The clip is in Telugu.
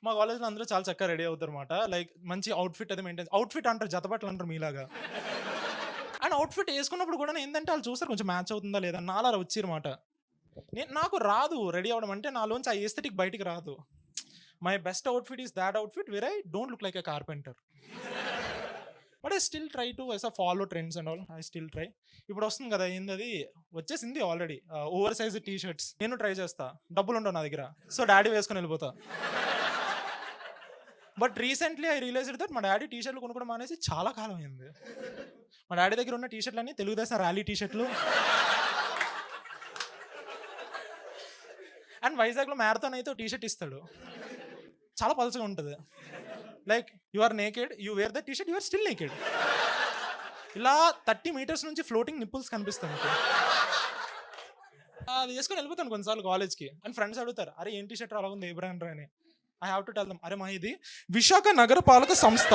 మా కాలేజ్‌లో అందరూ చాలా చక్కగా రెడీ అవుతారన్నమాట. లైక్ మంచి అవుట్‌ఫిట్ అది మెయింటైన్ అవుట్‌ఫిట్ అంటారు, జతబట్టలు అంటారు మీలాగా. అండ్ అవుట్‌ఫిట్ యేసుకున్నప్పుడు గూడాను ఏందంటే ఆళ్ళు చూస్తారు కొంచెం మ్యాచ్ అవుతుందా లేదా అని. నాలా అలా వచ్చిర్మాట. నాకు రాదు రెడీ అవ్వడం. అంటే నాలోంచి ఆ ఎస్థెటిక్ బయటికి రాదు. My best outfit is that outfit where I don't look like a carpenter. But I still try to follow trends and all. I still try. ఇప్పుడు వస్తుంది కదా! ఏందది వచ్చేసింది already. Over size T shirts. నేను ట్రై చేస్తా. డబ్బులుండవు నా దగ్గర. సో, డాడీ వేసుకొని ఎళ్ళిపోతా. But recently I realised that మా డాడీ టీ షర్ట్‌లు కొనుక్కోవడం మానేసి చాలా కాలం అయింది. మా డాడీ దగ్గర ఉన్న టీ షర్ట్‌లన్నీ తెలుగుదేశం ర్యాలీ టీ షర్ట్‌లు. అండ్ వైజాగ్‌లో మ్యారథాన్ అయితే ఓ టీ షర్ట్ ఇస్తాడు. చాలా పల్చగా ఉంటది. Like you are naked. You wear the T shirt. You are still naked. ఇలా 30 మీటర్స్ నుంచి ఫ్లోటింగ్ నిప్పుల్స్ కనిపిస్తాయి మీకు. అది యేసుకొని ఎళ్ళిపోతాను కొన్నిసార్లు కాలేజ్‌కి. అండ్ ఫ్రెండ్స్ అడుగుతారు, "అరే! ఏం టీ షర్ట్ రా అలా ఉంది ఏ బ్రాండ్ రా" అని. I have to tell them, "అరే! ఇది విశాఖ నగరపాలక సంస్థ."